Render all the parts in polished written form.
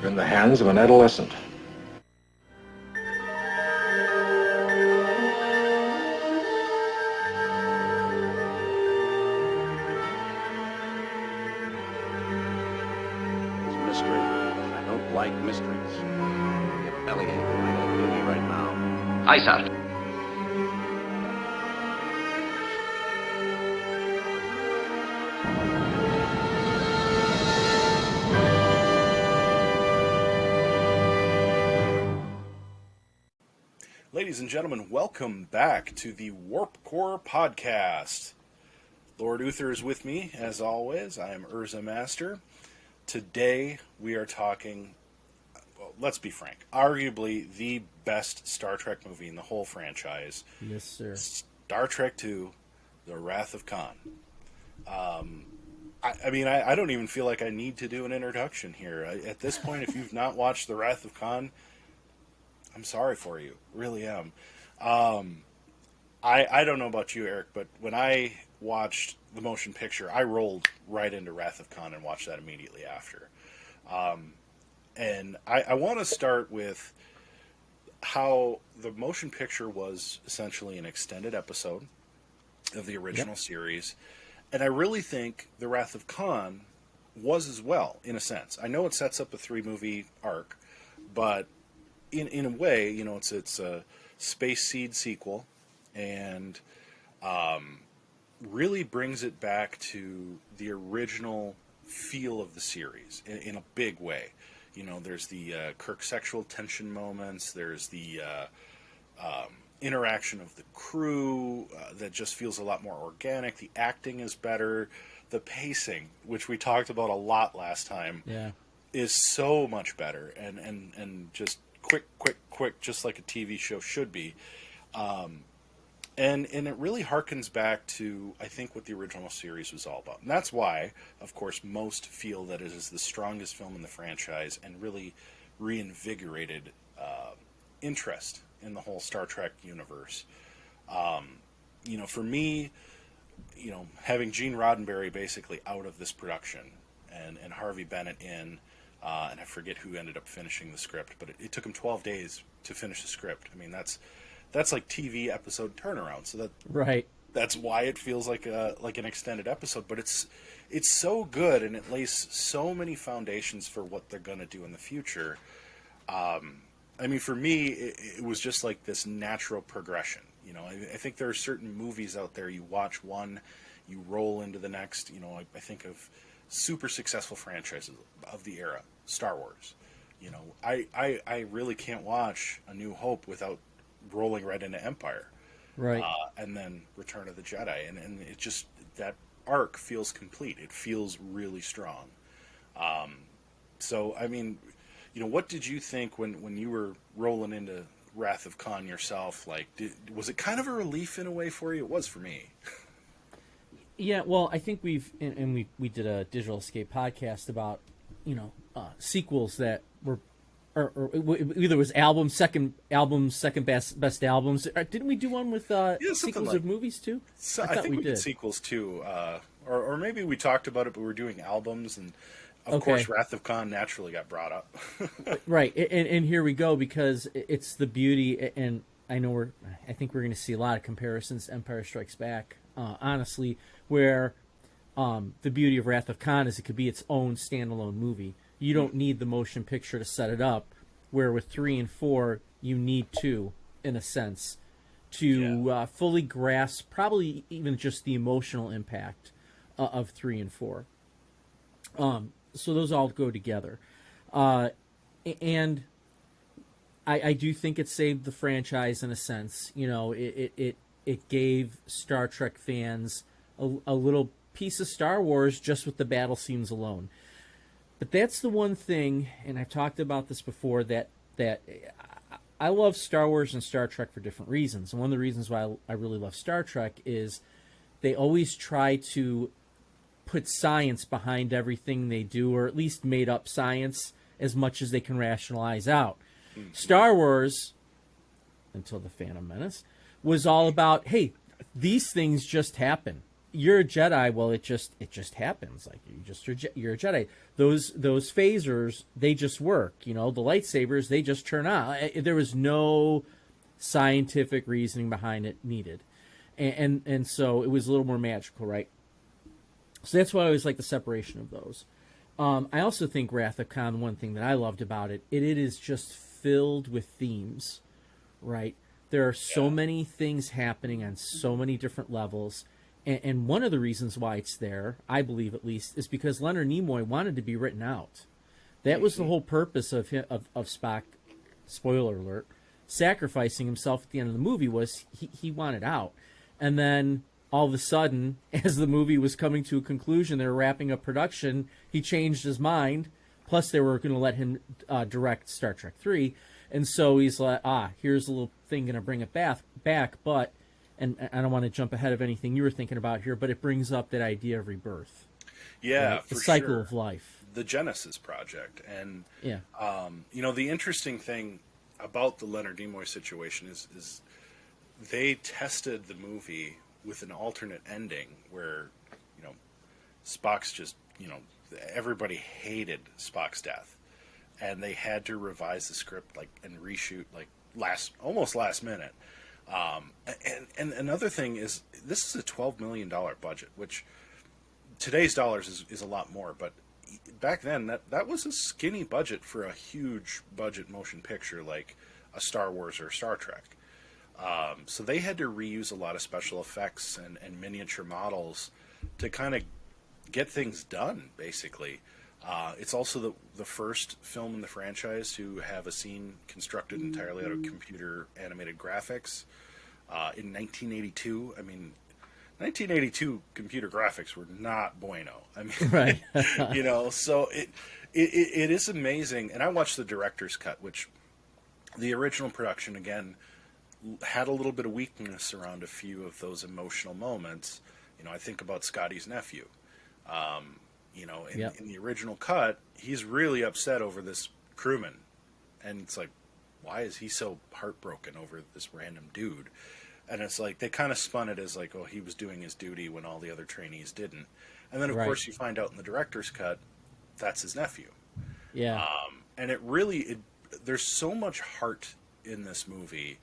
You're in the hands of an adolescent. It's mystery. I don't like mysteries. Your bellyache. I gotta kill you right now. Aye, sir. Ladies and gentlemen, welcome back to the Warp Core Podcast. Lord Uther is with me, as always. I am Urza Master. Today we are talking, well, let's be frank, arguably the best Star Trek movie in the whole franchise. Yes, sir. Star Trek II, The Wrath of Khan. I don't even feel like I need to do an introduction here. At this point, if you've not watched The Wrath of Khan, I'm sorry for you. Really am. I don't know about you, Eric, but when I watched the motion picture, I rolled right into Wrath of Khan and watched that immediately after. And I want to start with how the motion picture was essentially an extended episode of the original series. And I really think The Wrath of Khan was as well, in a sense. I know it sets up a 3-movie arc, but in a way, you know, it's a Space Seed sequel, and really brings it back to the original feel of the series in a big way. You know, there's the Kirk sexual tension moments. There's the interaction of the crew that just feels a lot more organic. The acting is better. The pacing, which we talked about a lot last time, is so much better, and just quick, just like a TV show should be. And it really harkens back to, I think, what the original series was all about. And that's why, of course, most feel that it is the strongest film in the franchise and really reinvigorated interest in the whole Star Trek universe. You know, for me, you know, having Gene Roddenberry basically out of this production and Harvey Bennett in, and I forget who ended up finishing the script, but it took him 12 days to finish the script. I mean, that's like TV episode turnaround. So that's why it feels like an extended episode. But it's so good, and it lays so many foundations for what they're going to do in the future. I mean, for me, it was just like this natural progression. You know, I think there are certain movies out there, you watch one, you roll into the next. You know, I think of super successful franchises of the era, Star Wars. You know, I really can't watch A New Hope without rolling right into Empire, Right. And then Return of the Jedi, and it just, that arc feels complete. It feels really strong. So I mean, you know, what did you think when you were rolling into Wrath of Khan yourself? Like, was it kind of a relief in a way for you? It was for me. Yeah, well, I think we did a Digital Escape podcast about, you know, sequels that were, or either it was second best albums. Didn't we do one with sequels of movies too? So I think we did sequels too, or maybe we talked about it, but we're doing albums, and of course, Wrath of Khan naturally got brought up. Right, and here we go, because it's the beauty, and I think we're going to see a lot of comparisons to Empire Strikes Back. Honestly, where the beauty of Wrath of Khan is it could be its own standalone movie. You don't need the motion picture to set it up, where with 3 and 4, you need to, in a sense, to fully grasp probably even just the emotional impact of 3 and 4. So those all go together. And I do think it saved the franchise in a sense. You know, it gave Star Trek fans a little piece of Star Wars just with the battle scenes alone. But that's the one thing, and I've talked about this before, that I love Star Wars and Star Trek for different reasons. And one of the reasons why I really love Star Trek is they always try to put science behind everything they do, or at least made up science as much as they can rationalize out. Star Wars, until The Phantom Menace, was all about, hey, these things just happen. you're a Jedi. Well, it just happens. Like you're a Jedi. Those phasers, they just work. The lightsabers, they just turn on. There was no scientific reasoning behind it needed, and so it was a little more magical, right? So that's why I always like the separation of those. I also think Wrath of Khan, one thing that I loved about it is just filled with themes, right? There are so many things happening on so many different levels. And one of the reasons why it's there, I believe at least, is because Leonard Nimoy wanted to be written out. That was the whole purpose of Spock, spoiler alert, sacrificing himself at the end of the movie, was he wanted out. And then all of a sudden, as the movie was coming to a conclusion, they were wrapping up production, he changed his mind. Plus, they were going to let him direct Star Trek 3. And so he's like, here's a little thing going to bring it back. But, and I don't want to jump ahead of anything you were thinking about here, but it brings up that idea of rebirth. Yeah, right? The for cycle sure. of life. The Genesis Project. And, yeah. The interesting thing about the Leonard Nimoy situation is they tested the movie with an alternate ending where, Spock's just, everybody hated Spock's death. And they had to revise the script and reshoot almost last minute. And another thing is, this is a $12 million budget, which today's dollars is a lot more, but back then that was a skinny budget for a huge budget motion picture like a Star Wars or Star Trek. So they had to reuse a lot of special effects and miniature models to kind of get things done, basically. It's also the first film in the franchise to have a scene constructed entirely out of computer animated graphics. In 1982, 1982 computer graphics were not bueno. Right. So it is amazing. And I watched the director's cut, which the original production, again, had a little bit of weakness around a few of those emotional moments. I think about Scotty's nephew. In the original cut, he's really upset over this crewman. And it's like, why is he so heartbroken over this random dude? And it's like, they kind of spun it as like, oh, he was doing his duty when all the other trainees didn't. And then, of course, you find out in the director's cut, that's his nephew. Yeah. And there's so much heart in this movie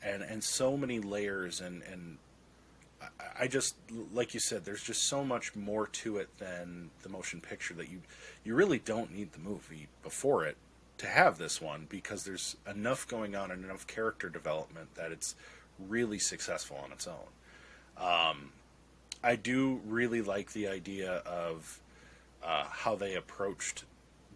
and so many layers. And I just, like you said, there's just so much more to it than the motion picture that you really don't need the movie before it to have this one, because there's enough going on and enough character development that it's really successful on its own. I do really like the idea of how they approached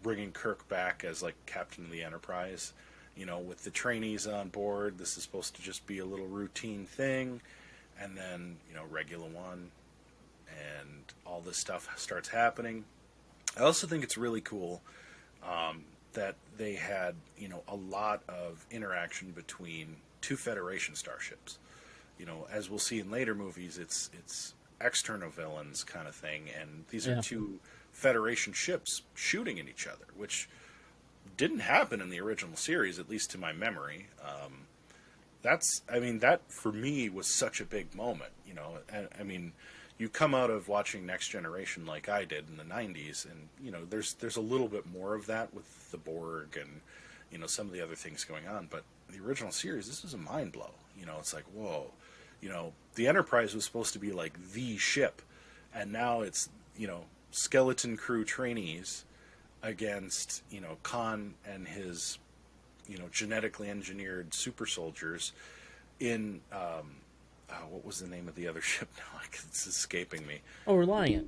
bringing Kirk back as like captain of the Enterprise. With the trainees on board, this is supposed to just be a little routine thing, and then Regula One, and all this stuff starts happening. I also think it's really cool that they had a lot of interaction between two Federation starships. As we'll see in later movies, it's external villains kind of thing, and these are two Federation ships shooting at each other, which didn't happen in the original series, at least to my memory. That for me was such a big moment. You come out of watching Next Generation like I did in the 90s, and there's a little bit more of that with the Borg and some of the other things going on, but the original series, this was a mind blow. It's like, whoa, the Enterprise was supposed to be like the ship, and now it's skeleton crew trainees against Khan and his genetically engineered super soldiers in what was the name of the other ship now? It's escaping me. Oh, Reliant.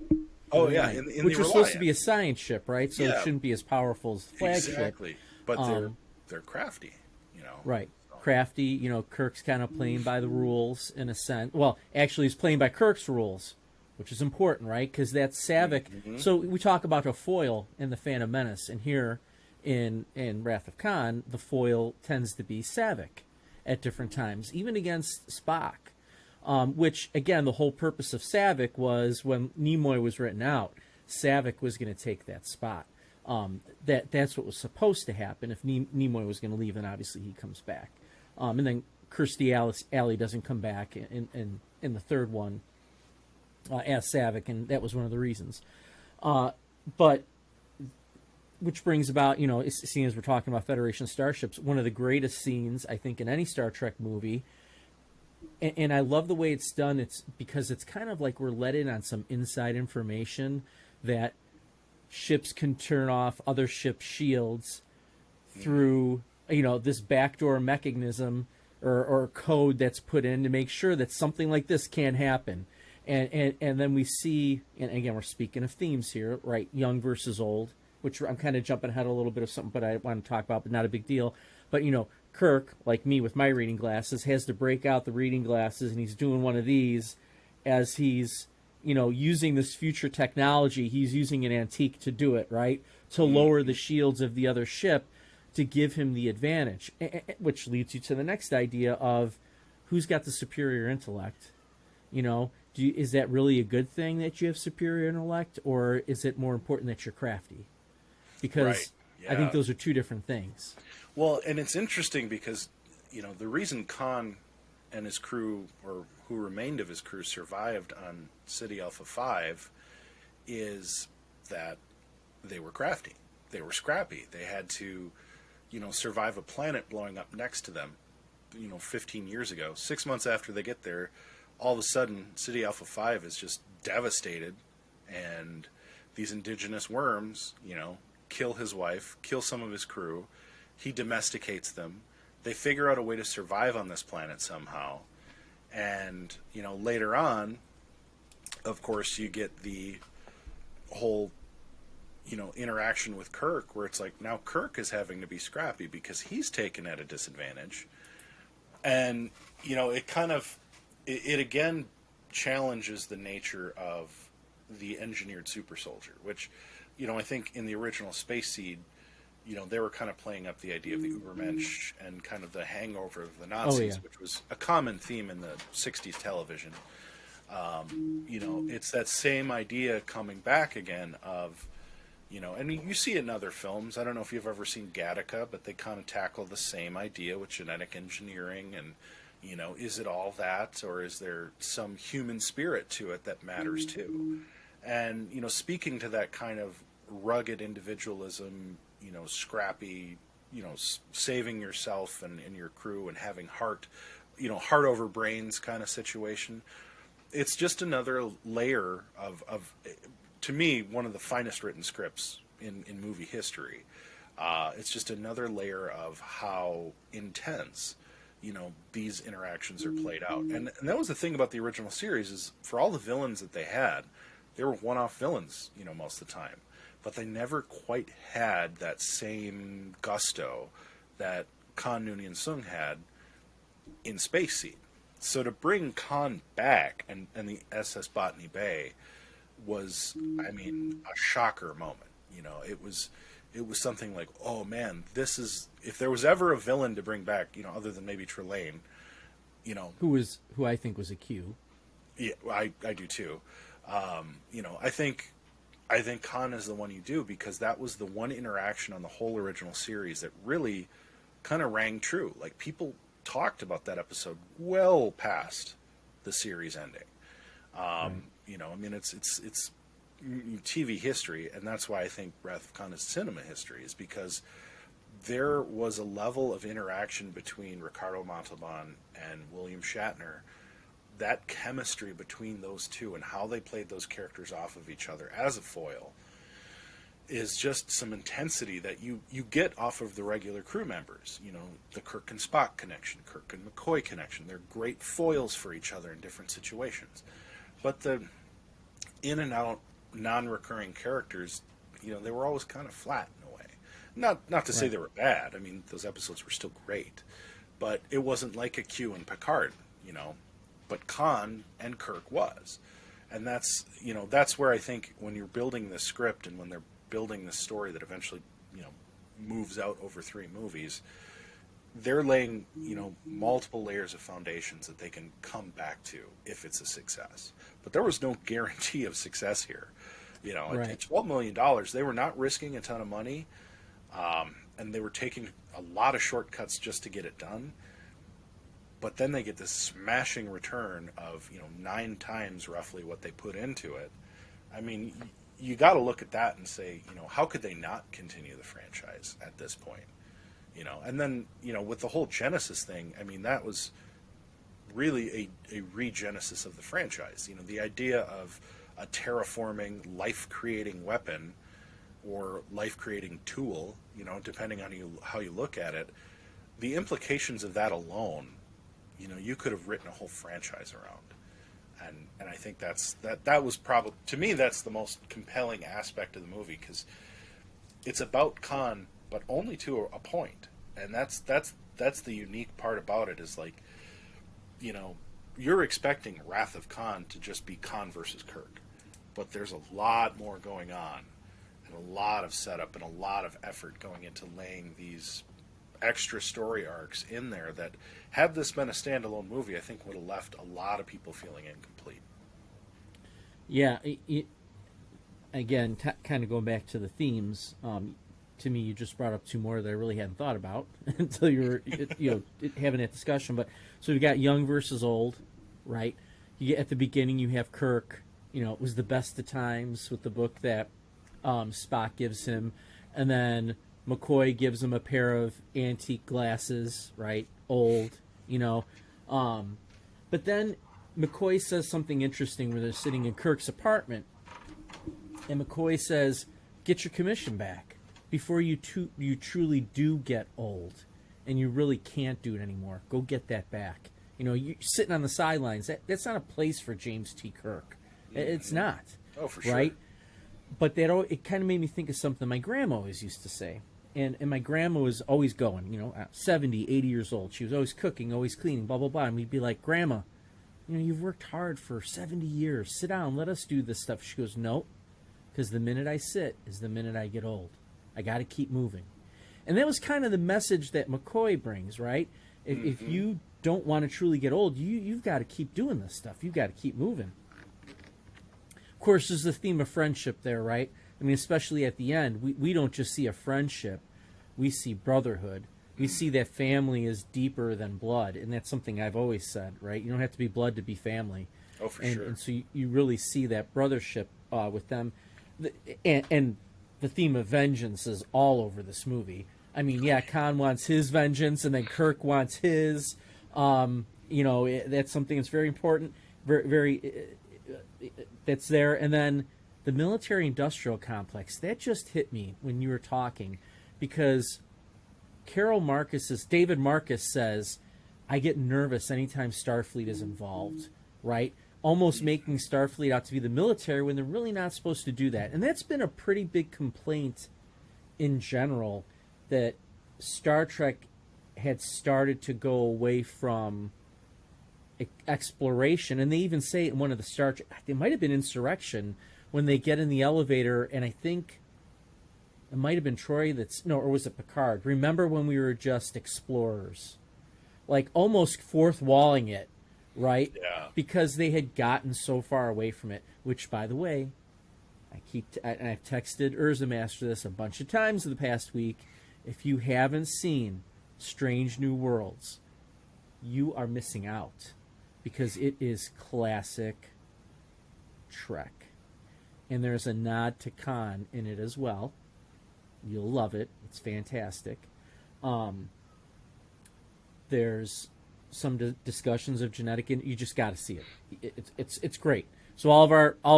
Oh, Reliant. In which the was supposed to be a science ship, right? So it shouldn't be as powerful as the flagship. Exactly, but they're crafty, Right. Crafty. Kirk's kind of playing by the rules in a sense. Well, actually, he's playing by Kirk's rules, which is important, right? Because that's Savick. Mm-hmm. So we talk about a foil in the Phantom Menace, and here in Wrath of Khan, the foil tends to be Savick at different times, even against Spock. Which, again, the whole purpose of Savick was, when Nimoy was written out, Savick was going to take that spot. That's what was supposed to happen. If Nimoy was going to leave, then obviously he comes back. And then Kirstie Alley doesn't come back in the third one. as Savick, and that was one of the reasons. But which brings about, seeing as we're talking about Federation starships, one of the greatest scenes I think in any Star Trek movie. And I love the way it's done. It's because it's kind of like we're let in on some inside information that ships can turn off other ships' shields through, this backdoor mechanism or code that's put in to make sure that something like this can't happen. And then we see, and again, we're speaking of themes here, right? Young versus old, which I'm kind of jumping ahead a little bit of something, but I want to talk about, but not a big deal. But, Kirk, like me with my reading glasses, has to break out the reading glasses, and he's doing one of these as he's, using this future technology. He's using an antique to do it, right? To lower the shields of the other ship to give him the advantage, which leads you to the next idea of who's got the superior intellect. Is that really a good thing that you have superior intellect, or is it more important that you're crafty? Because Right. Yeah. I think those are two different things. Well, and it's interesting because, the reason Khan and his crew, or who remained of his crew, survived on City Alpha 5 is that they were crafty. They were scrappy. They had to, survive a planet blowing up next to them, 15 years ago. 6 months after they get there, all of a sudden, City Alpha 5 is just devastated, and these indigenous worms, kill his wife, kill some of his crew. He domesticates them. They figure out a way to survive on this planet somehow. And, later on, of course, you get the whole, interaction with Kirk, where it's like now Kirk is having to be scrappy because he's taken at a disadvantage. And, it kind of, it again challenges the nature of the engineered super soldier, which, I think in the original Space Seed, they were kind of playing up the idea of the Ubermensch and kind of the hangover of the Nazis, which was a common theme in the 60s television. It's that same idea coming back again of, and you see it in other films. I don't know if you've ever seen Gattaca, but they kind of tackle the same idea with genetic engineering and, is it all that, or is there some human spirit to it that matters too? And, speaking to that kind of rugged individualism, scrappy, saving yourself and your crew and having heart over brains kind of situation. It's just another layer of to me, one of the finest written scripts in movie history. It's just another layer of how intense, these interactions are played out. And that was the thing about the original series is for all the villains that they had, they were one-off villains, most of the time. But they never quite had that same gusto that Khan Noonien Sung had in Space Seed. So to bring Khan back and the SS Botany Bay was, a shocker moment. It was something like, oh man, this is, if there was ever a villain to bring back, other than maybe Trelane, who I think was a Q. Yeah, I do too. I think Khan is the one you do because that was the one interaction on the whole original series that really kind of rang true. Like people talked about that episode well past the series ending. It's TV history, and that's why I think Wrath of Khan is cinema history, is because there was a level of interaction between Ricardo Montalban and William Shatner. That chemistry between those two and how they played those characters off of each other as a foil is just some intensity that you get off of the regular crew members. The Kirk and Spock connection, Kirk and McCoy connection. They're great foils for each other in different situations. But the in and out non-recurring characters, they were always kind of flat in a way. Not to say they were bad. Those episodes were still great. But it wasn't like a Q and Picard, But Khan and Kirk was. And that's where I think when you're building this script and when they're building this story that eventually, moves out over 3 movies, they're laying, multiple layers of foundations that they can come back to if it's a success. But there was no guarantee of success here. At $12 million, they were not risking a ton of money, and they were taking a lot of shortcuts just to get it done. but then they get this smashing return of 9 times roughly what they put into it. I mean, you got to look at that and say, how could they not continue the franchise at this point? And then with the whole Genesis thing, I mean, that was really a regenesis of the franchise. The idea of a terraforming, life-creating weapon or life-creating tool, depending on how you look at it, the implications of that alone, you could have written a whole franchise around. And I think that was probably, to me, that's the most compelling aspect of the movie, because it's about Khan, but only to a point. And that's the unique part about it, is like, you're expecting Wrath of Khan to just be Khan versus Kirk, but there's a lot more going on, and a lot of setup and a lot of effort going into laying these extra story arcs in there that, had this been a standalone movie, I think would have left a lot of people feeling incomplete. Yeah, again, kind of going back to the themes, to me, you just brought up 2 more that I really hadn't thought about until you were having that discussion. But so you've got young versus old, right? At the beginning, you have Kirk. It was the best of times with the book that Spock gives him, and then McCoy gives him a pair of antique glasses, right? Old, but then McCoy says something interesting where they're sitting in Kirk's apartment, and McCoy says, "Get your commission back before you truly do get old, and you really can't do it anymore. Go get that back." You're sitting on the sidelines. That's not a place for James T. Kirk. It's not. Oh, for sure. Right? But it kind of made me think of something my grandma always used to say. And my grandma was always going, 70, 80 years old. She was always cooking, always cleaning, blah, blah, blah. And we'd be like, "Grandma, you've worked hard for 70 years. Sit down. Let us do this stuff." She goes, "Nope, because the minute I sit is the minute I get old. I got to keep moving." And that was kind of the message that McCoy brings, right? If you don't want to truly get old, you've got to keep doing this stuff. You've got to keep moving. Of course, there's the theme of friendship there, right? I mean, especially at the end, we don't just see a friendship. We see brotherhood. We see that family is deeper than blood, and that's something I've always said, right? You don't have to be blood to be family. Oh, for sure. And so you really see that brothership with them. And the theme of vengeance is all over this movie. I mean, yeah, Khan wants his vengeance, and then Kirk wants his. That's something that's very important, very that's there. And then the military-industrial complex, that just hit me when you were talking, because David Marcus says, "I get nervous anytime Starfleet is involved," right? Almost making Starfleet out to be the military when they're really not supposed to do that. And that's been a pretty big complaint in general, that Star Trek had started to go away from exploration. And they even say in one of the Star Trek, it might have been Insurrection, when they get in the elevator, and I think it might have been Troy or was it Picard? "Remember when we were just explorers?" Like almost fourth walling it, right? Yeah. Because they had gotten so far away from it, which, by the way, I've texted Urza Master this a bunch of times in the past week. If you haven't seen Strange New Worlds, you are missing out, because it is classic Trek. And there's a nod to Khan in it as well. You'll love it. It's fantastic. There's some discussions of genetic, and you just got to see it. It's great. So all of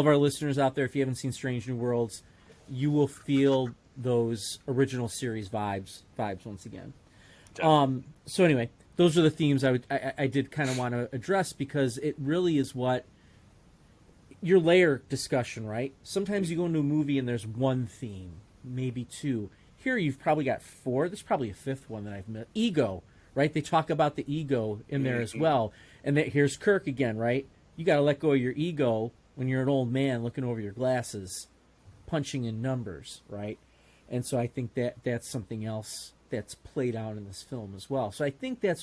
our listeners out there, if you haven't seen Strange New Worlds, you will feel those original series vibes once again. So anyway, those are the themes I did kind of want to address, because it really is what your layer discussion, right? Sometimes you go into a movie and there's one theme, maybe 2. Here you've probably got 4. There's probably a 5th one that I've missed. Ego, right? They talk about the ego in there as well. And here's Kirk again, right? You got to let go of your ego when you're an old man looking over your glasses, punching in numbers, right? And so I think that's something else that's played out in this film as well. So I think this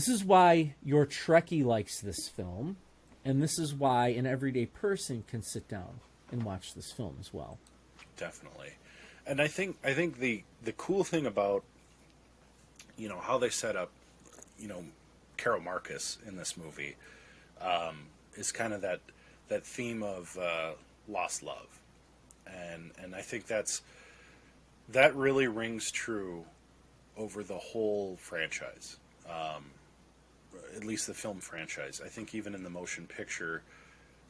is why your Trekkie likes this film, and this is why an everyday person can sit down and watch this film as well. Definitely. And I think the cool thing about how they set up, you know, Carol Marcus in this movie, is kind of that theme of lost love, and I think that really rings true over the whole franchise, at least the film franchise. I think even in the motion picture,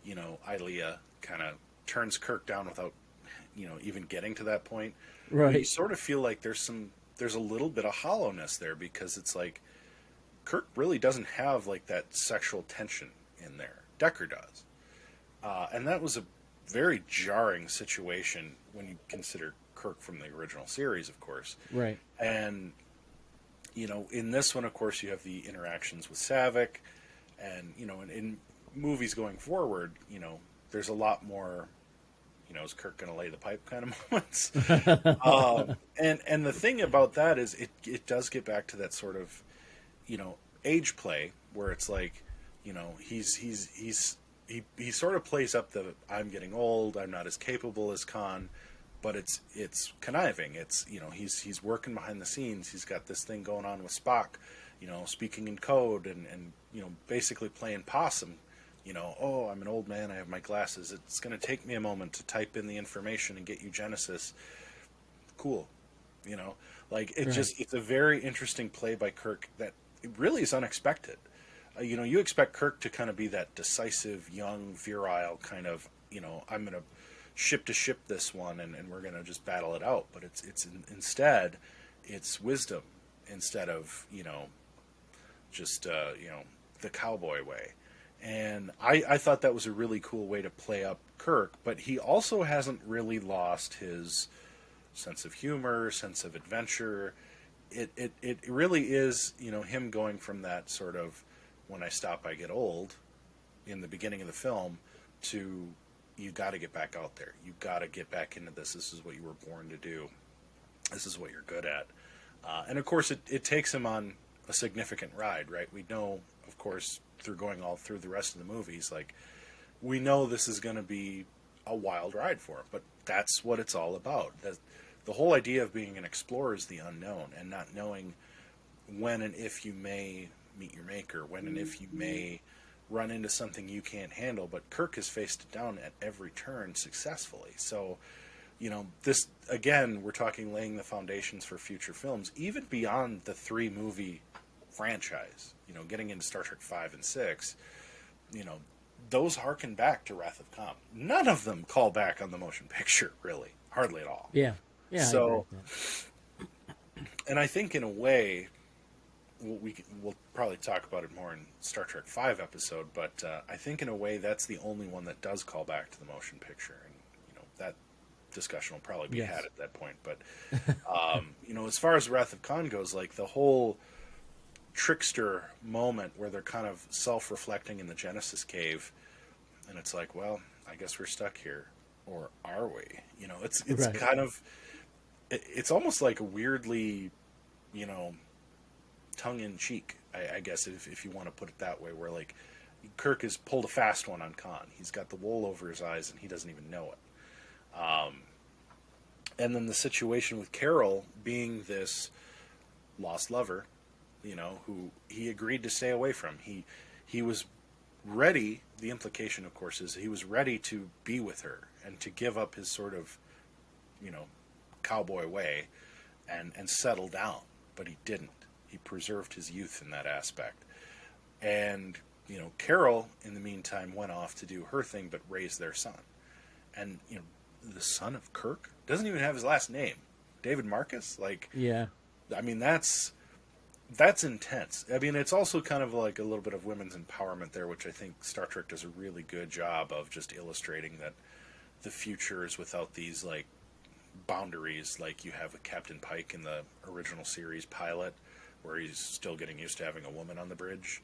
Ilea kind of turns Kirk down without, even getting to that point. Right. But you sort of feel like there's a little bit of hollowness there, because it's like Kirk really doesn't have like that sexual tension in there. Decker does. And that was a very jarring situation when you consider Kirk from the original series, of course. Right. And, in this one, of course, you have the interactions with Savick. And, in movies going forward, there's a lot more, is Kirk going to lay the pipe kind of moments. And the thing about that is it does get back to that sort of, age play where it's like, he sort of plays up the I'm getting old, I'm not as capable as Khan, but it's conniving. It's he's working behind the scenes. He's got this thing going on with Spock, speaking in code and basically playing possum. Oh, I'm an old man, I have my glasses. It's going to take me a moment to type in the information and get you Genesis. Cool. Like it Right. it's a very interesting play by Kirk that it really is unexpected. You expect Kirk to kind of be that decisive, young, virile kind of, I'm going to ship this one and we're going to just battle it out. But instead, it's wisdom instead of, just, the cowboy way. And I thought that was a really cool way to play up Kirk, but he also hasn't really lost his sense of humor, sense of adventure. It really is, him going from that sort of when I stop I get old in the beginning of the film to you got to get back out there. You got to get back into this. This is what you were born to do. This is what you're good at. And of course it takes him on a significant ride, right? We know, of course, through going all through the rest of the movies, like we know this is going to be a wild ride for him, but that's what it's all about. The whole idea of being an explorer is the unknown and not knowing when and if you may meet your maker, when and if you may run into something you can't handle. But Kirk has faced it down at every turn successfully. So, this, again, we're talking laying the foundations for future films, even beyond the 3-movie franchise, getting into Star Trek 5 and 6, those harken back to Wrath of Khan. None of them call back on the motion picture, really. Hardly at all. Yeah. Yeah. So, I agree with that. and I think in a way, we'll probably talk about it more in Star Trek 5 episode, but I think in a way that's the only one that does call back to the motion picture. And, that discussion will probably be had at that point. But, as far as Wrath of Khan goes, like the whole trickster moment where they're kind of self-reflecting in the Genesis cave, and it's like, well, I guess we're stuck here, or are we? It's Right. kind of, it's almost like a weirdly, tongue-in-cheek, I guess, if you want to put it that way, where like Kirk has pulled a fast one on Khan. He's got the wool over his eyes and he doesn't even know it. And then the situation with Carol being this lost lover, who he agreed to stay away from. He was ready. The implication, of course, is he was ready to be with her and to give up his sort of, cowboy way and settle down. But he didn't. He preserved his youth in that aspect. And, Carol, in the meantime, went off to do her thing, but raised their son. And, the son of Kirk doesn't even have his last name. David Marcus? Like, Yeah. I mean, that's intense. I mean, it's also kind of like a little bit of women's empowerment there, which I think Star Trek does a really good job of just illustrating that the future is without these, like, boundaries like you have with Captain Pike in the original series pilot, where he's still getting used to having a woman on the bridge,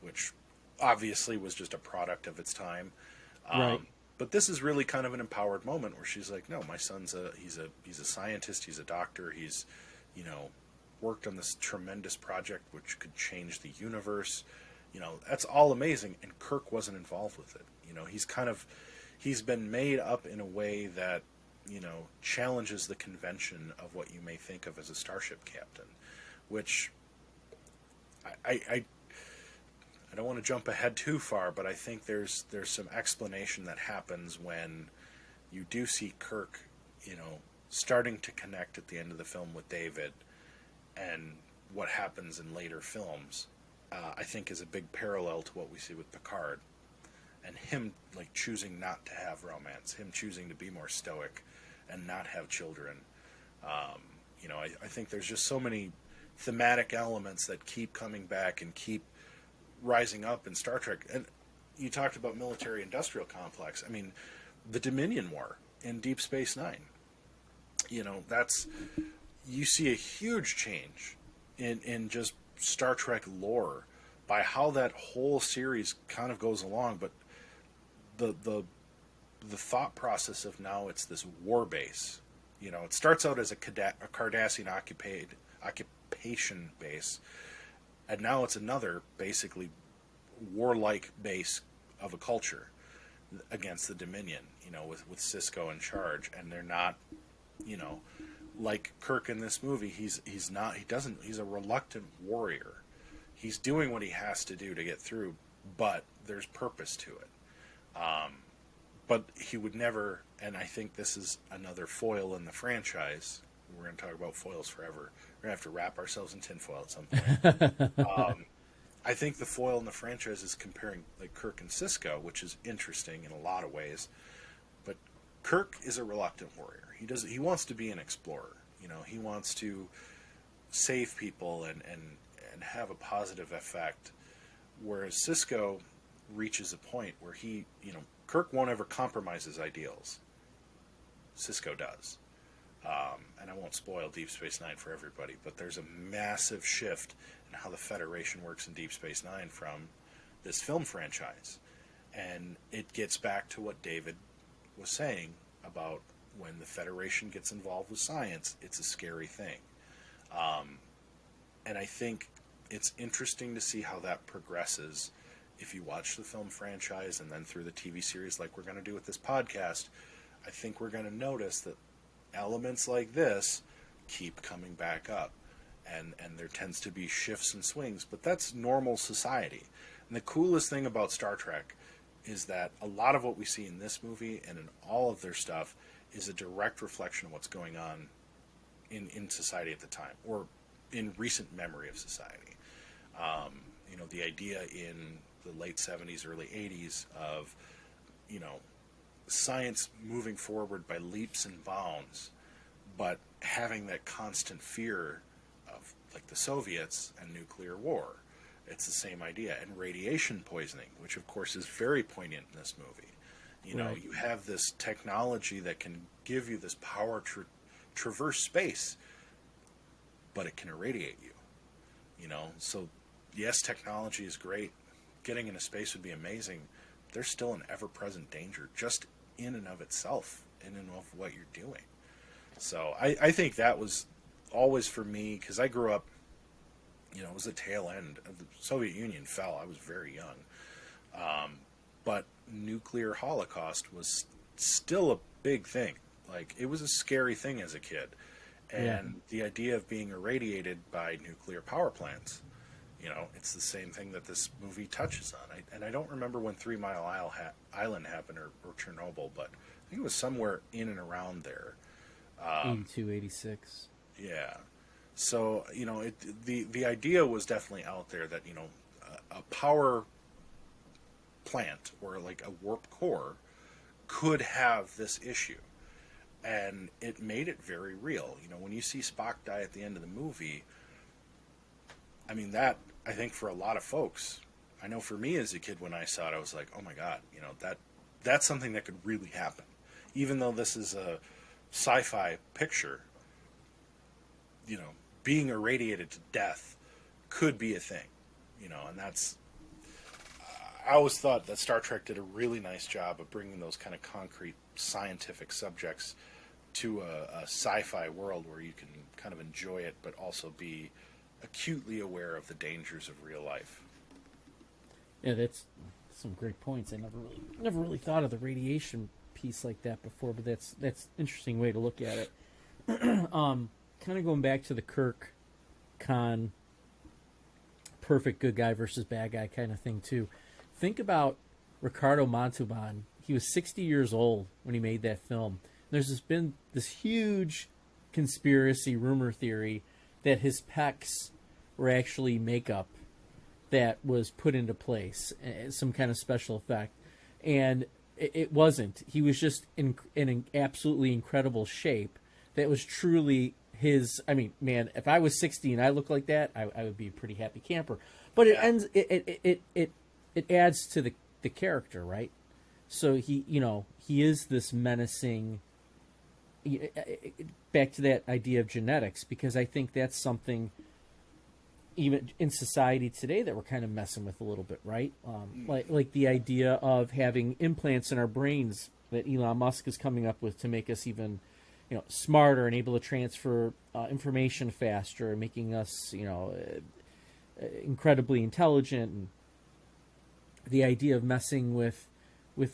which obviously was just a product of its time. Right. But this is really kind of an empowered moment where she's like, no, my son's he's a scientist, he's a doctor, he's, worked on this tremendous project which could change the universe. That's all amazing, and Kirk wasn't involved with it. He's been made up in a way that, challenges the convention of what you may think of as a starship captain, which I don't want to jump ahead too far, but I think there's some explanation that happens when you do see Kirk, starting to connect at the end of the film with David, and what happens in later films. I think is a big parallel to what we see with Picard, and him like choosing not to have romance, him choosing to be more stoic and not have children. I think there's just so many thematic elements that keep coming back and keep rising up in Star Trek. And you talked about military-industrial complex. I mean, the Dominion War in Deep Space Nine. You see a huge change in just Star Trek lore by how that whole series kind of goes along, but the thought process of now it's this war base. It starts out as a Cardassian occupation base, and now it's another basically warlike base of a culture against the Dominion. With Sisko in charge, and they're not, like Kirk in this movie. He's a reluctant warrior. He's doing what he has to do to get through, but there's purpose to it. But he would never, and I think this is another foil in the franchise. We're going to talk about foils forever. We're going to have to wrap ourselves in tinfoil at some point. I think the foil in the franchise is comparing like Kirk and Sisko, which is interesting in a lot of ways. But Kirk is a reluctant warrior. He wants to be an explorer. He wants to save people and have a positive effect. Whereas Sisko reaches a point where Kirk won't ever compromise his ideals. Sisko does. And I won't spoil Deep Space Nine for everybody, but there's a massive shift in how the Federation works in Deep Space Nine from this film franchise. And it gets back to what David was saying about when the Federation gets involved with science, it's a scary thing. And I think it's interesting to see how that progresses if you watch the film franchise and then through the TV series like we're going to do with this podcast. I think we're going to notice that elements like this keep coming back up, and there tends to be shifts and swings, but that's normal society. And the coolest thing about Star Trek is that a lot of what we see in this movie and in all of their stuff is a direct reflection of what's going on in society at the time, or in recent memory of society. The idea in the late 70s, early 80s of, science moving forward by leaps and bounds, but having that constant fear of, like, the Soviets and nuclear war. It's the same idea. And radiation poisoning, which, of course, is very poignant in this movie. Right. You have this technology that can give you this power to traverse space, but it can irradiate you. So, yes, technology is great. Getting into space would be amazing. There's still an ever-present danger just in and of itself, in and of what you're doing. So I think that was always for me, because I grew up, it was the tail end of the Soviet Union fell. I was very young. But nuclear holocaust was still a big thing. Like, it was a scary thing as a kid. And the idea of being irradiated by nuclear power plants, it's the same thing that this movie touches on. I don't remember when 3 Mile Island happened or Chernobyl, but I think it was somewhere in and around there. 82, 86. Yeah. So, the idea was definitely out there that, a power plant or like a warp core could have this issue. And it made it very real. When you see Spock die at the end of the movie, I mean, that, I think for a lot of folks, I know for me as a kid when I saw it, I was like, oh my God, that's something that could really happen. Even though this is a sci-fi picture, being irradiated to death could be a thing, and that's, I always thought that Star Trek did a really nice job of bringing those kind of concrete scientific subjects to a sci-fi world where you can kind of enjoy it, but also be acutely aware of the dangers of real life. Yeah, that's some great points. I never really thought of the radiation piece like that before, but that's an interesting way to look at it. Kind of going back to the Kirk Khan perfect good guy versus bad guy kind of thing too. Think about Ricardo Montalban. He was 60 years old when he made that film. Been this huge conspiracy rumor theory that his pecs were actually makeup that was put into place, some kind of special effect, and it wasn't. He was just in an absolutely incredible shape. That was truly his. I mean, man, if I was 60 and I looked like that, I would be a pretty happy camper. But it ends. It adds to the character, right? So he is this menacing. Back to that idea of genetics, because I think that's something even in society today that we're kind of messing with a little bit, right? Like the idea of having implants in our brains that Elon Musk is coming up with to make us even, smarter and able to transfer information faster, making us, incredibly intelligent. And the idea of messing with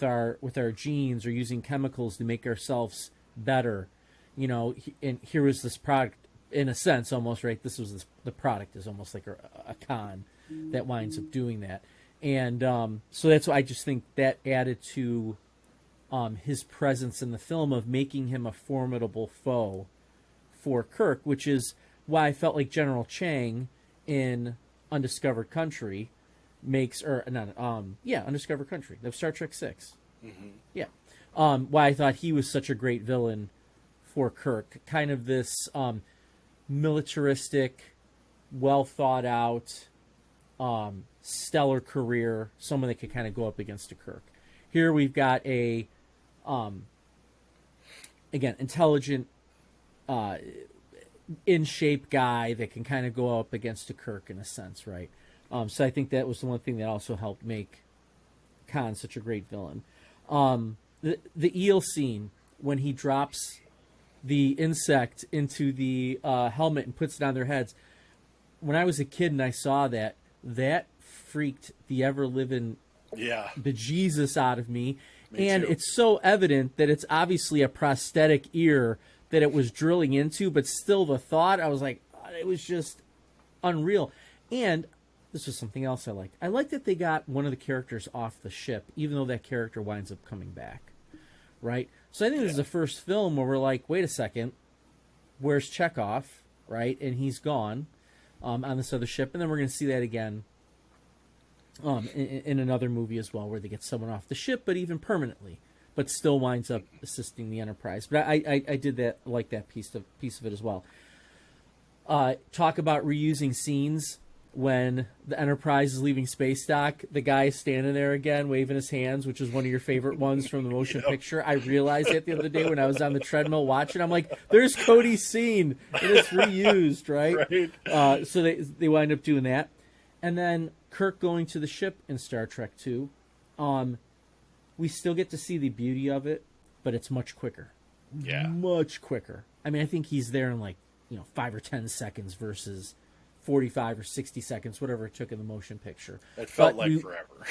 our genes or using chemicals to make ourselves better, and here was this product, in a sense, almost, right? The product is almost like a con that winds up doing that. And so that's why I just think that added to his presence in the film of making him a formidable foe for Kirk, which is why I felt like General Chang in Undiscovered Country Undiscovered Country, of Star Trek 6. Mm-hmm. Yeah. Why I thought he was such a great villain for Kirk. Kind of this militaristic, well thought out, stellar career, someone that could kind of go up against a Kirk. Here we've got a, again, intelligent, in shape guy that can kind of go up against a Kirk in a sense, right? So I think that was the one thing that also helped make Khan such a great villain. The eel scene when he drops the insect into the helmet and puts it on their heads. When I was a kid and I saw that freaked the ever-living bejesus out of me. And too. It's so evident that it's obviously a prosthetic ear that it was drilling into, but still the thought, I was like, it was just unreal. And this was something else I liked. I liked that they got one of the characters off the ship, even though that character winds up coming back, right? So I think this is the first film where we're like, wait a second, where's Chekhov, right? And he's gone on this other ship, and then we're going to see that again in another movie as well, where they get someone off the ship, but even permanently, but still winds up assisting the Enterprise. But I did like that piece of it as well. Talk about reusing scenes. When the Enterprise is leaving space dock, the guy is standing there again, waving his hands, which is one of your favorite ones from the motion picture. I realized that the other day when I was on the treadmill watching. I'm like, there's Cody's scene. And it's reused, right? So they wind up doing that. And then Kirk going to the ship in Star Trek 2. We still get to see the beauty of it, but it's much quicker. Yeah. Much quicker. I mean, I think he's there in 5 or 10 seconds versus 45 or 60 seconds, whatever it took in the motion picture. It felt forever.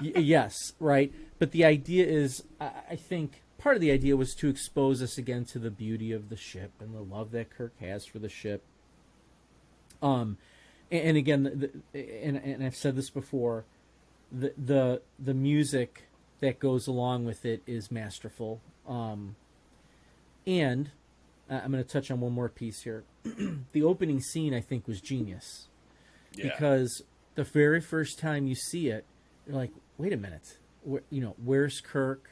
Yes, right. But the idea is, I think part of the idea was to expose us again to the beauty of the ship and the love that Kirk has for the ship. And again, and I've said this before, the music that goes along with it is masterful. And I'm going to touch on one more piece here. The opening scene, I think, was genius. Yeah. Because the very first time you see it, you're like, wait a minute. Where's Kirk?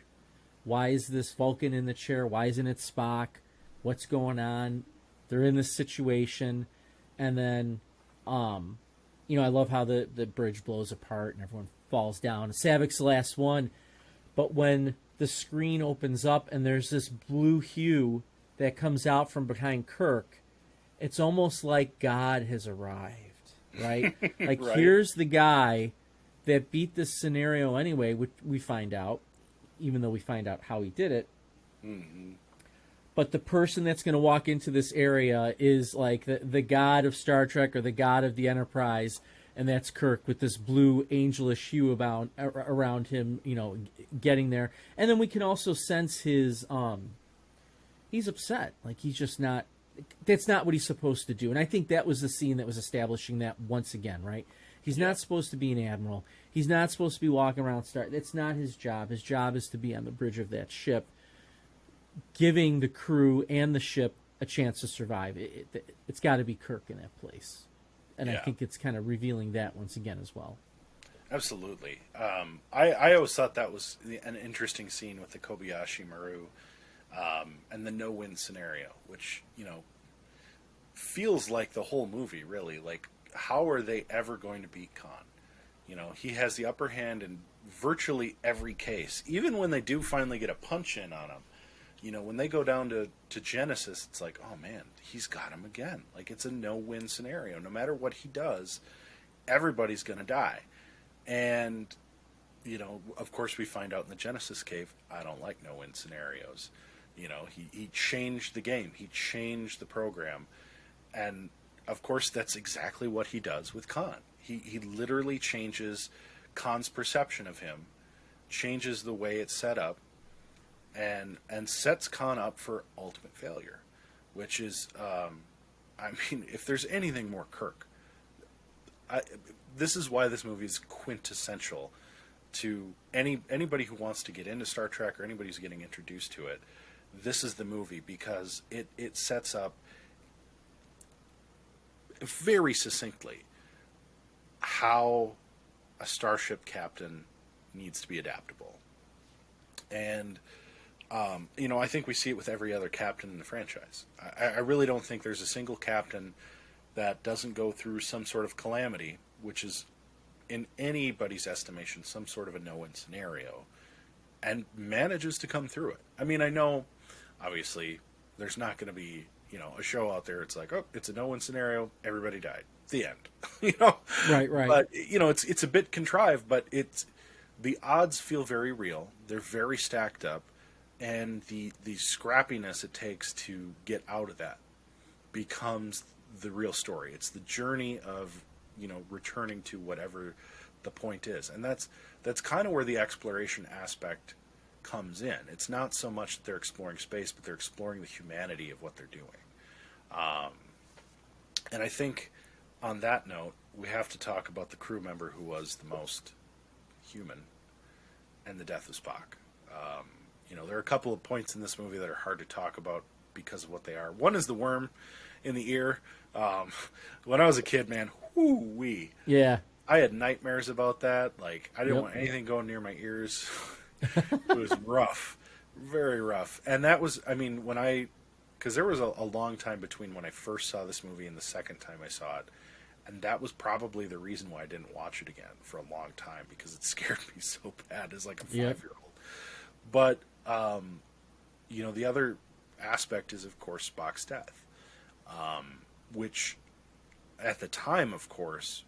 Why is this Vulcan in the chair? Why isn't it Spock? What's going on? They're in this situation. And then, I love how the bridge blows apart and everyone falls down. Savik's the last one. But when the screen opens up and there's this blue hue that comes out from behind Kirk, it's almost like God has arrived, right? Like, right. Here's the guy that beat this scenario anyway, which we find out, even though we find out how he did it. Mm-hmm. But the person that's going to walk into this area is like the god of Star Trek or the god of the Enterprise, and that's Kirk with this blue angelish hue around him, getting there. And then we can also sense his... he's upset. Like, he's just not... that's not what he's supposed to do. And I think that was the scene that was establishing that once again, right? He's not supposed to be an admiral. He's not supposed to be walking around Star. That's not his job. His job is to be on the bridge of that ship, giving the crew and the ship a chance to survive. It's got to be Kirk in that place. And I think it's kind of revealing that once again as well. Absolutely. I always thought that was an interesting scene with the Kobayashi Maru and the no-win scenario, which, feels like the whole movie, really. Like, how are they ever going to beat Khan? He has the upper hand in virtually every case. Even when they do finally get a punch in on him, when they go down to Genesis, it's like, oh man, he's got him again. Like, it's a no-win scenario. No matter what he does, everybody's going to die. And, of course we find out in the Genesis cave, I don't like no-win scenarios. He changed the game. He changed the program. And, of course, that's exactly what he does with Khan. He literally changes Khan's perception of him, changes the way it's set up, and sets Khan up for ultimate failure, which is, if there's anything more Kirk, this is why this movie is quintessential to anybody who wants to get into Star Trek or anybody who's getting introduced to it. This is the movie because it sets up very succinctly how a starship captain needs to be adaptable. And, I think we see it with every other captain in the franchise. I really don't think there's a single captain that doesn't go through some sort of calamity, which is, in anybody's estimation, some sort of a no-win scenario, and manages to come through it. I know, obviously, there's not going to be, a show out there. It's like, oh, it's a no-win scenario. Everybody died. The end. Right. But it's a bit contrived, but the odds feel very real. They're very stacked up, and the scrappiness it takes to get out of that becomes the real story. It's the journey of returning to whatever the point is, and that's kind of where the exploration aspect comes in. It's not so much that they're exploring space, but they're exploring the humanity of what they're doing. And I think on that note, we have to talk about the crew member who was the most human, and the death of Spock. There are a couple of points in this movie that are hard to talk about because of what they are. One is the worm in the ear. When I was a kid, man, whoo-wee. Yeah. I had nightmares about that. Like, I didn't want anything going near my ears. It was rough. Very rough. And that was, because there was a long time between when I first saw this movie and the second time I saw it. And that was probably the reason why I didn't watch it again for a long time, because it scared me so bad as like a 5-year-old. But, the other aspect is, of course, Spock's death, which at the time, of course,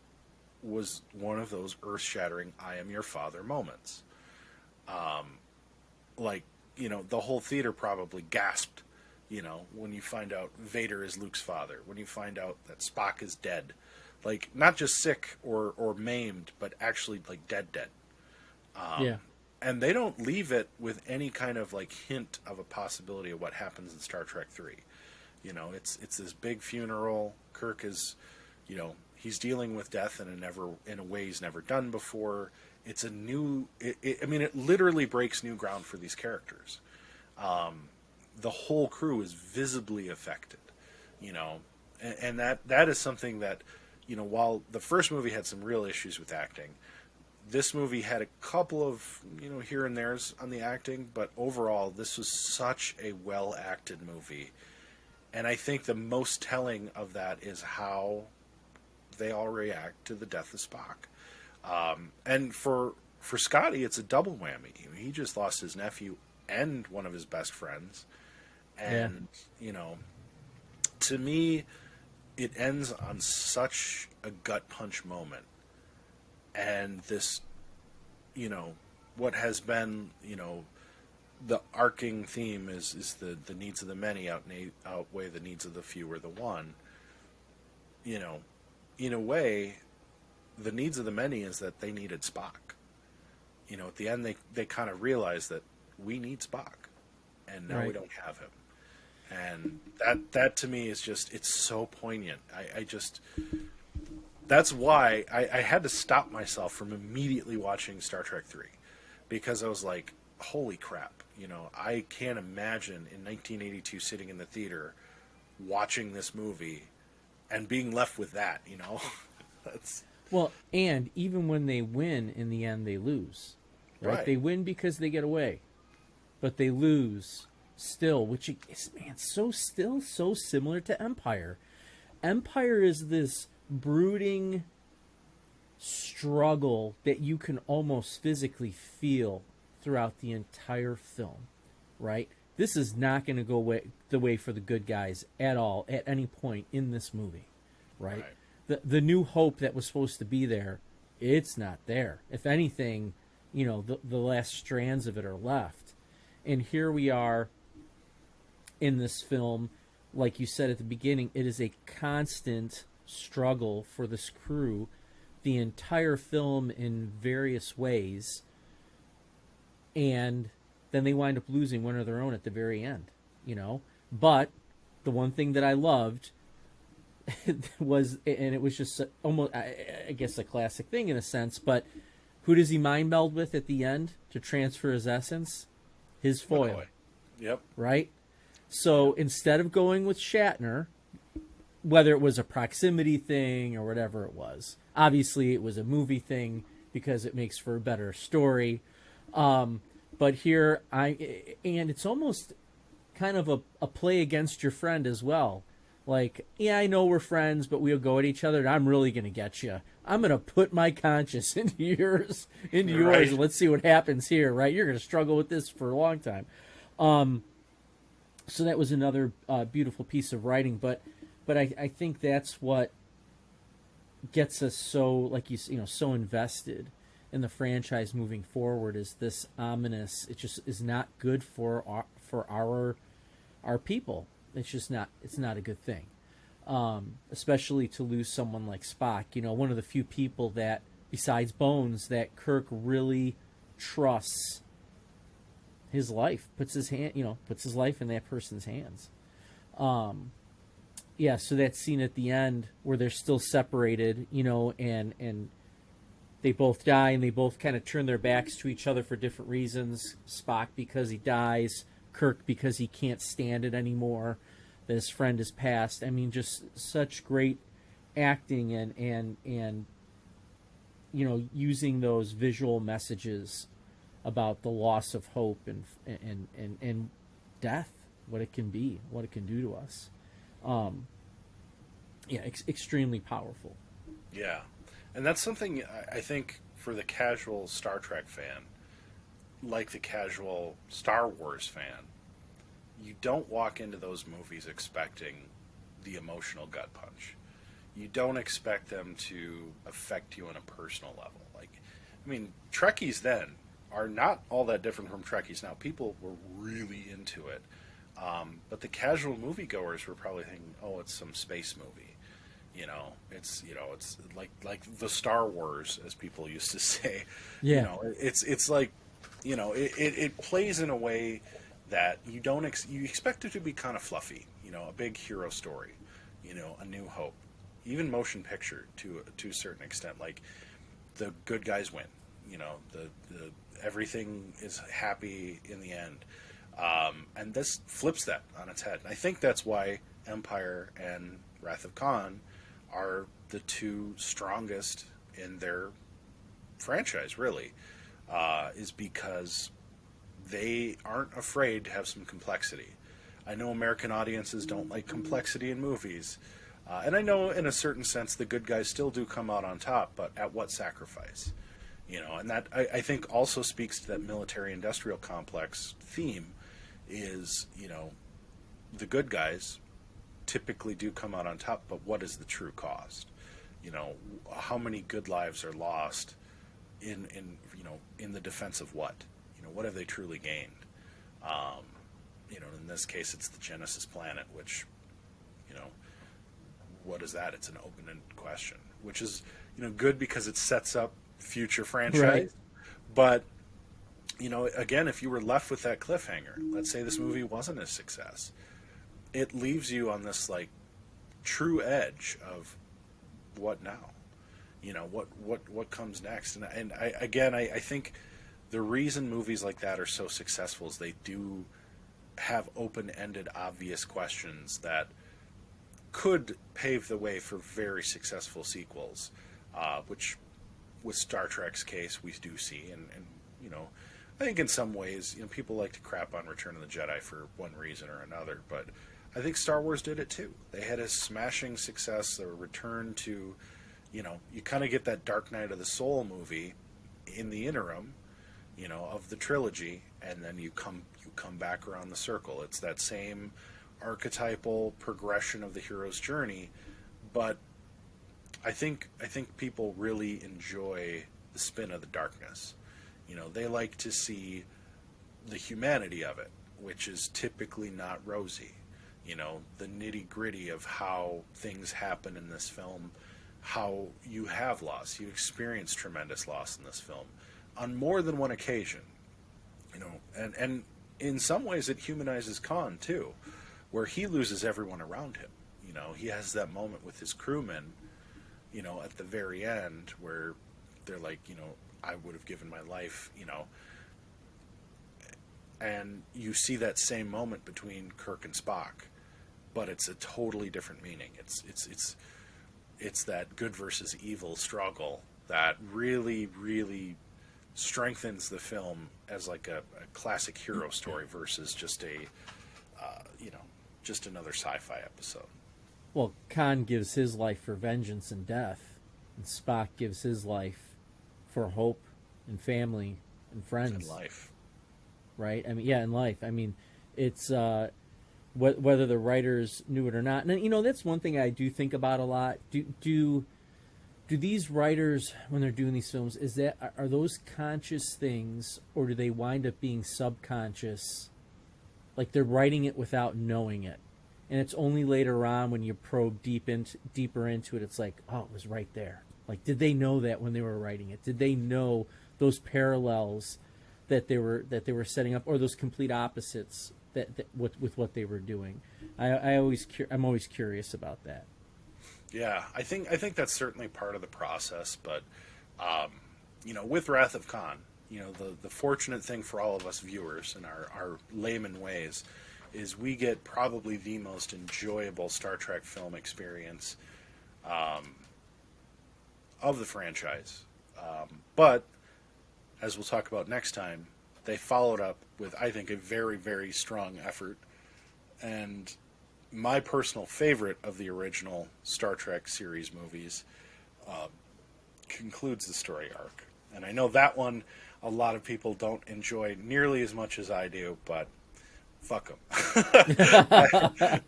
was one of those earth-shattering I am your father moments. The whole theater probably gasped, when you find out Vader is Luke's father, when you find out that Spock is dead. Like, not just sick or maimed, but actually, like, dead. And they don't leave it with any kind of, like, hint of a possibility of what happens in Star Trek 3. It's this big funeral. Kirk is, he's dealing with death in a way he's never done before. It's a new... it literally breaks new ground for these characters. The whole crew is visibly affected, and that is something that... while the first movie had some real issues with acting, this movie had a couple of, here and there's on the acting, but overall, this was such a well-acted movie. And I think the most telling of that is how they all react to the death of Spock. And for Scotty, it's a double whammy. He just lost his nephew and one of his best friends. And, to me... it ends on such a gut punch moment, and this, what has been, the arcing theme is the needs of the many outweigh the needs of the few or the one. In a way, the needs of the many is that they needed Spock. At the end, they kind of realize that we need Spock, and now we don't have him. And that to me is just, it's so poignant. I just, that's why I had to stop myself from immediately watching Star Trek 3, because I was like, holy crap, you know, I can't imagine in 1982 sitting in the theater watching this movie and being left with that, you know. That's Well, and even when they win, in the end, they lose. Right? They win because they get away, but they lose still, which is, man, so similar to Empire. Empire is this brooding struggle that you can almost physically feel throughout the entire film, right? This is not going to go the way for the good guys at all at any point in this movie, right? The new hope that was supposed to be there, it's not there. If anything, you know, the last strands of it are left. And here we are in this film, like you said at the beginning, it is a constant struggle for this crew the entire film in various ways, and then they wind up losing one of their own at the very end, you know. But the one thing that I loved was, and it was just almost, I guess, a classic thing in a sense, but who does he mind meld with at the end to transfer his essence? His foil. Yep. Right? So instead of going with Shatner, whether it was a proximity thing or whatever it was, obviously it was a movie thing because it makes for a better story. But here, and it's almost kind of a play against your friend as well. Like, yeah, I know we're friends, but we'll go at each other, and I'm really going to get you. I'm going to put my conscience into yours, Right. and let's see what happens here, right? You're going to struggle with this for a long time. So that was another beautiful piece of writing, but I think that's what gets us so, like you know, so invested in the franchise moving forward, is this ominous. It just is not good for our people. It's just not. It's not a good thing, especially to lose someone like Spock. You know, one of the few people that, besides Bones, that Kirk really trusts his life, puts his life in that person's hands. Yeah. So that scene at the end where they're still separated, you know, and they both die, and they both kind of turn their backs to each other for different reasons. Spock because he dies, Kirk because he can't stand it anymore, that his friend has passed. I mean, just such great acting and you know, using those visual messages about the loss of hope and death, what it can be, what it can do to us. Extremely powerful. Yeah. And that's something I think for the casual Star Trek fan, like the casual Star Wars fan, you don't walk into those movies expecting the emotional gut punch. You don't expect them to affect you on a personal level. Like, I mean, Trekkies then are not all that different from Trekkies now. People were really into it. But the casual moviegoers were probably thinking, oh, it's some space movie. It's like the Star Wars, as people used to say. Yeah. You know, it's like, you know, it plays in a way that you don't you expect it to be kind of fluffy. You know, a big hero story. You know, A New Hope, even motion picture to a certain extent. Like, the good guys win. You know, the everything is happy in the end. And this flips that on its head. I think that's why Empire and Wrath of Khan are the two strongest in their franchise, really, is because they aren't afraid to have some complexity. I know American audiences don't like complexity in movies, and I know in a certain sense the good guys still do come out on top, but at what sacrifice? You know, and that I think also speaks to that military-industrial complex theme. Is, you know, the good guys typically do come out on top, but what is the true cost? You know, how many good lives are lost in the defense of what? You know, what have they truly gained? You know, in this case, it's the Genesis planet, which, you know, what is that? It's an open-ended question, which is, you know, good because it sets up future franchise, Right. But you know, again, if you were left with that cliffhanger, let's say this movie wasn't a success, it leaves you on this like true edge of what now, what comes next. And I think the reason movies like that are so successful is they do have open-ended, obvious questions that could pave the way for very successful sequels, which with Star Trek's case we do see. And I think in some ways, people like to crap on Return of the Jedi for one reason or another, but I think Star Wars did it too. They had a smashing success, a return to, you kind of get that Dark Knight of the Soul movie in the interim, of the trilogy, and then you come back around the circle. It's that same archetypal progression of the hero's journey, but I think people really enjoy the spin of the darkness. They like to see the humanity of it, which is typically not rosy. The nitty-gritty of how things happen in this film, how you have loss. You experience tremendous loss in this film on more than one occasion. And in some ways it humanizes Khan too, where he loses everyone around him. He has that moment with his crewmen, at the very end where they're like, I would have given my life, and you see that same moment between Kirk and Spock, but it's a totally different meaning. It's that good versus evil struggle that really, really strengthens the film as like a classic hero story versus just just another sci-fi episode. Well, Khan gives his life for vengeance and death, and Spock gives his life for hope and family and friends. And life. Right? I mean, yeah, in life. I mean, it's whether the writers knew it or not. And, that's one thing I do think about a lot. Do these writers, when they're doing these films, are those conscious things, or do they wind up being subconscious? Like they're writing it without knowing it. And it's only later on when you probe deeper into it, it's like, oh, it was right there. Like, did they know that when they were writing it? Did they know those parallels that they were setting up, or those complete opposites with what they were doing? I'm always curious about that. Yeah, I think that's certainly part of the process. But with Wrath of Khan, the fortunate thing for all of us viewers in our layman ways is we get probably the most enjoyable Star Trek film experience of the franchise. But, as we'll talk about next time, they followed up with, I think, a very, very strong effort. And my personal favorite of the original Star Trek series movies concludes the story arc. And I know that one a lot of people don't enjoy nearly as much as I do, but fuck them.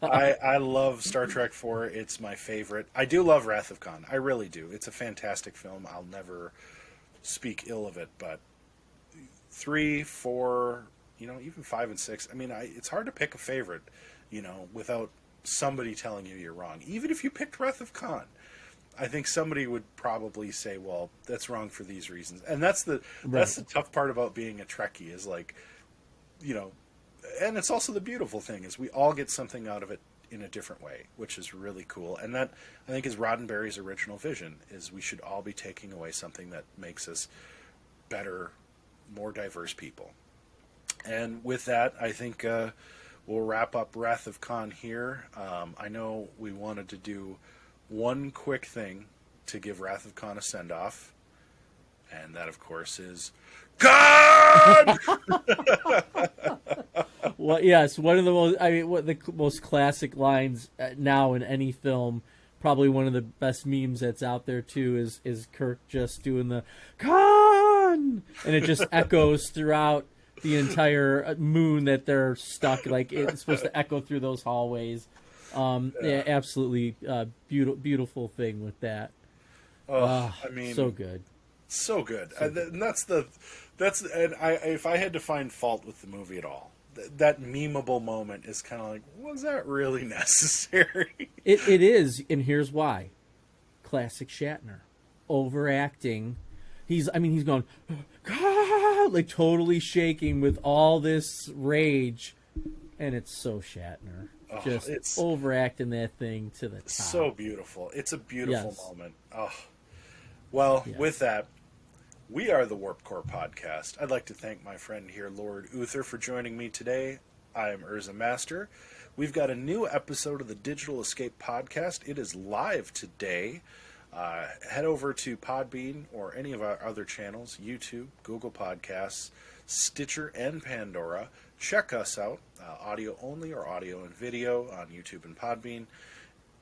I love Star Trek 4. It's my favorite. I do love Wrath of Khan. I really do. It's a fantastic film. I'll never speak ill of it, but 3, 4, even 5 and 6. I mean, it's hard to pick a favorite, without somebody telling you you're wrong. Even if you picked Wrath of Khan, I think somebody would probably say, well, that's wrong for these reasons. And that's the tough part about being a Trekkie is like, and it's also the beautiful thing is we all get something out of it in a different way, which is really cool. And that, I think, is Roddenberry's original vision, is we should all be taking away something that makes us better, more diverse people. And with that, I think we'll wrap up Wrath of Khan here. I know we wanted to do one quick thing to give Wrath of Khan a send-off, and that, of course, is God! Well, yes, one of the most classic lines now in any film. Probably one of the best memes that's out there too is Kirk just doing the Khan, and it just echoes throughout the entire moon that they're stuck. Like it's supposed to echo through those hallways. Yeah, absolutely beautiful thing with that. I mean, so good. So good. And if I had to find fault with the movie at all, that memeable moment is kind of like, was that really necessary? It is, and here's why. Classic Shatner. Overacting. He's going, God, like totally shaking with all this rage, and it's so Shatner. Oh, just it's overacting that thing to the top. so beautiful. It's a beautiful Yes. moment. Oh, well, Yes. with that, we are the Warp Core Podcast. I'd like to thank my friend here, Lord Uther, for joining me today. I am Urza Master. We've got a new episode of the Digital Escape Podcast. It is live today. Head over to Podbean or any of our other channels, YouTube, Google Podcasts, Stitcher, and Pandora. Check us out, audio only or audio and video on YouTube and Podbean.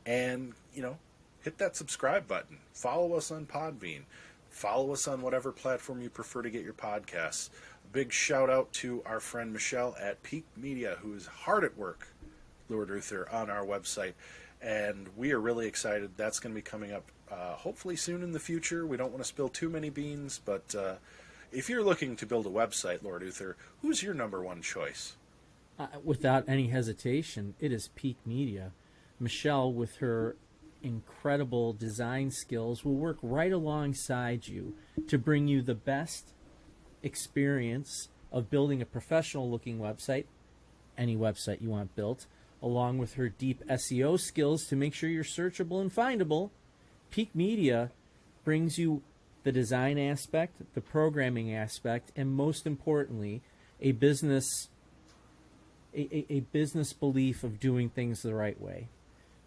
And, hit that subscribe button. Follow us on Podbean. Follow us on whatever platform you prefer to get your podcasts. A big shout out to our friend Michelle at Peak Media, who is hard at work, Lord Uther, on our website. And we are really excited. That's going to be coming up hopefully soon in the future. We don't want to spill too many beans, but if you're looking to build a website, Lord Uther, who's your number one choice? Without any hesitation, it is Peak Media. Michelle, with her incredible design skills, will work right alongside you to bring you the best experience of building a professional-looking website, any website you want built, along with her deep SEO skills to make sure you're searchable and findable. Peak Media brings you the design aspect, the programming aspect, and most importantly, a business belief of doing things the right way.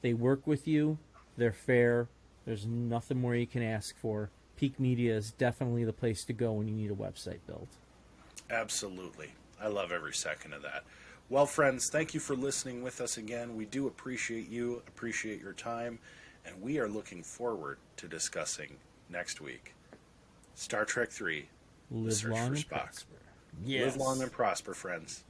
They work with you. They're fair. There's nothing more you can ask for. Peak Media is definitely the place to go when you need a website built. Absolutely. I love every second of that. Well, friends, thank you for listening with us again. We do appreciate you, appreciate your time, and we are looking forward to discussing next week Star Trek III, The Live Search long for and Spock. prosper. Yes. Live long and prosper, friends.